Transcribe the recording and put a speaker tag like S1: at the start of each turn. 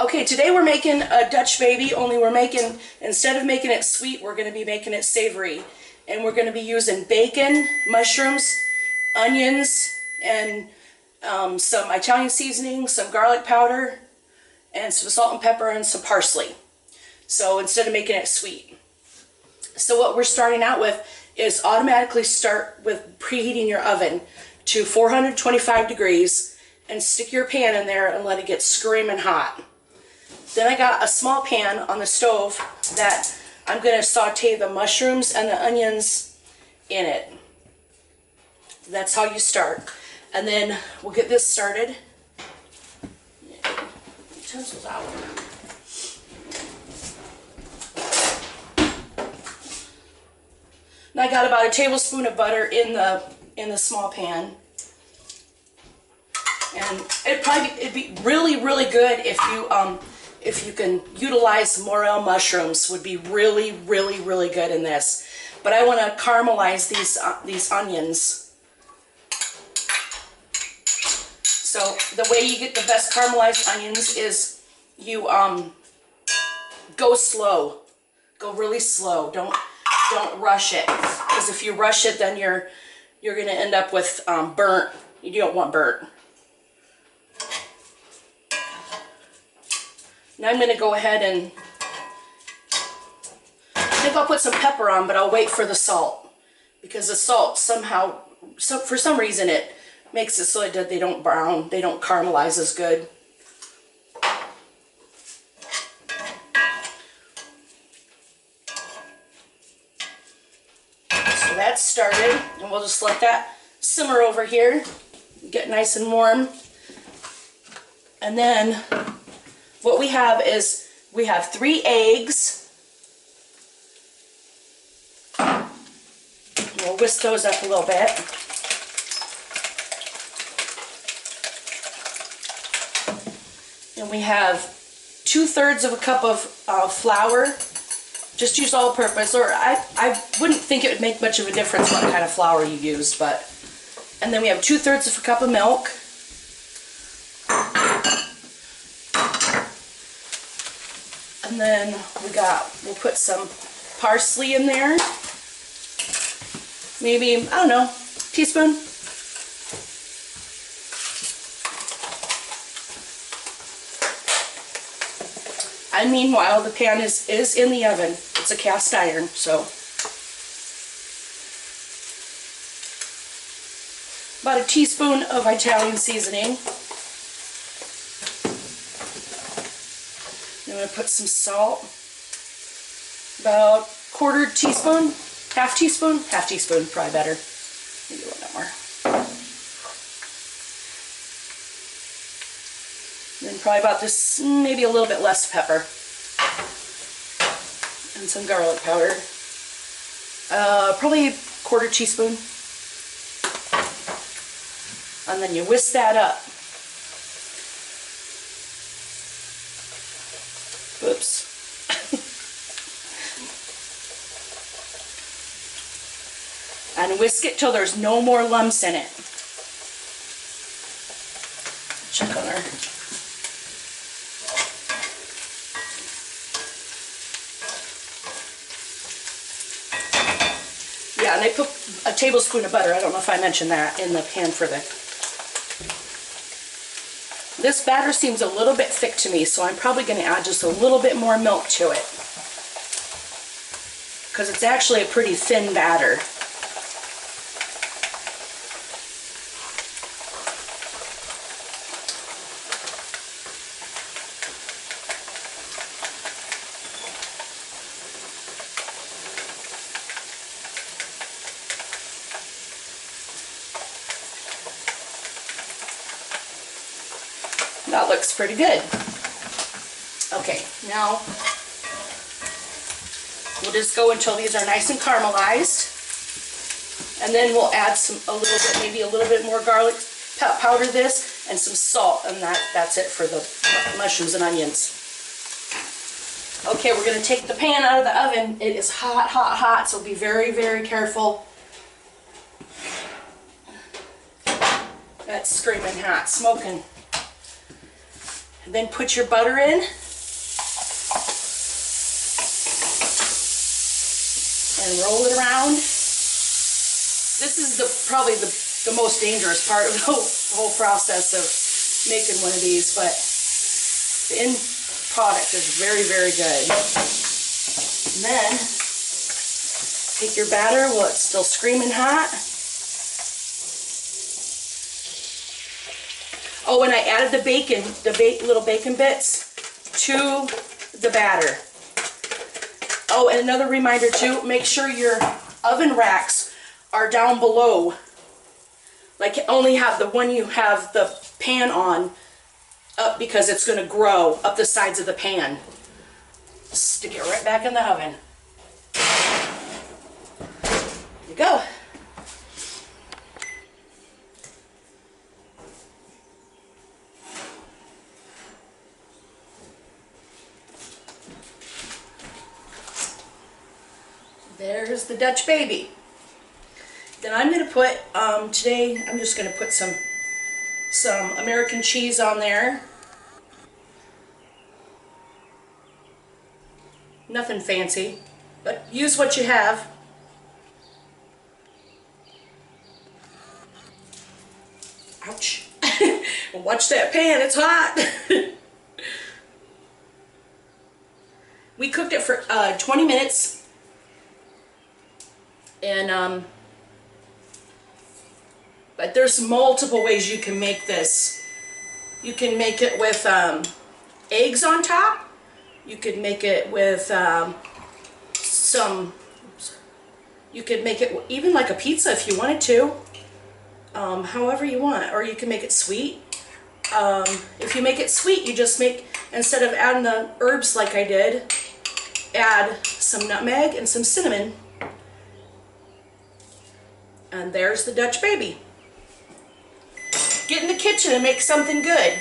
S1: Okay, today we're making a Dutch baby, only instead of making it sweet, we're going to be making it savory. And we're going to be using bacon, mushrooms, onions, and some Italian seasoning, some garlic powder, and some salt and pepper, and some parsley. So instead of making it sweet. So what we're starting out with is automatically start with preheating your oven to 425 degrees and stick your pan in there and let it get screaming hot. Then I got a small pan on the stove that I'm going to saute the mushrooms and the onions in it. That's how you start. And then we'll get this started. Utensils out. And I got about a tablespoon of butter in the small pan. And it'd be really good if you can utilize morel mushrooms. Would be really good in this. But I want to caramelize these onions. So the way you get the best caramelized onions is you go slow, go really slow. Don't rush it, because if you rush it, then you're going to end up with burnt. You don't want burnt. Now I'm going to go ahead and I think I'll put some pepper on, but I'll wait for the salt, because the salt somehow, for some reason, it makes it so that they don't brown, they don't caramelize as good. So that's started, and we'll just let that simmer over here, get nice and warm. And then what we have is, we have 3 eggs. We'll whisk those up a little bit. And we have 2/3 of a cup of flour. Just use all-purpose, or I wouldn't think it would make much of a difference what kind of flour you use, but. And then we have 2/3 of a cup of milk. And then we'll put some parsley in there. Maybe, I don't know, teaspoon. And meanwhile, the pan is in the oven. It's a cast iron, so. About a teaspoon of Italian seasoning. I'm going to put some salt, about 1/4 teaspoon, half teaspoon, probably better, maybe a little bit more. And then probably about this, maybe a little bit less pepper, and some garlic powder, probably 1/4 teaspoon, and then you whisk that up. Oops. And whisk it till there's no more lumps in it. Check on her. Yeah, and I put a tablespoon of butter. I don't know if I mentioned that in the pan for the. This batter seems a little bit thick to me, so I'm probably going to add just a little bit more milk to it, because it's actually a pretty thin batter. That looks pretty good. Okay, now we'll just go until these are nice and caramelized, and then we'll add maybe a little bit more garlic powder this, and some salt, and that's it for the mushrooms and onions. Okay, we're going to take the pan out of the oven. It is hot, so be very careful. That's screaming hot, smoking. Then put your butter in. And roll it around. This is probably the most dangerous part of the whole process of making one of these, but the end product is very, very good. And then take your batter while it's still screaming hot. Oh, and I added the bacon, little bacon bits to the batter. Oh, and another reminder too, make sure your oven racks are down below. Like only have the one you have the pan on up because it's going to grow up the sides of the pan. Stick it right back in the oven. There you go. There's the Dutch baby. Then I'm going to put, today I'm just going to put some American cheese on there. Nothing fancy, but use what you have. Ouch. Watch that pan, it's hot. We cooked it for 20 minutes. And but there's multiple ways you can make this. You can make it with eggs on top. You could make it with you could make it even like a pizza if you wanted to. However you want, or you can make it sweet. If you make it sweet, you just make, instead of adding the herbs like I did, add some nutmeg and some cinnamon. And there's the Dutch baby. Get in the kitchen and make something good.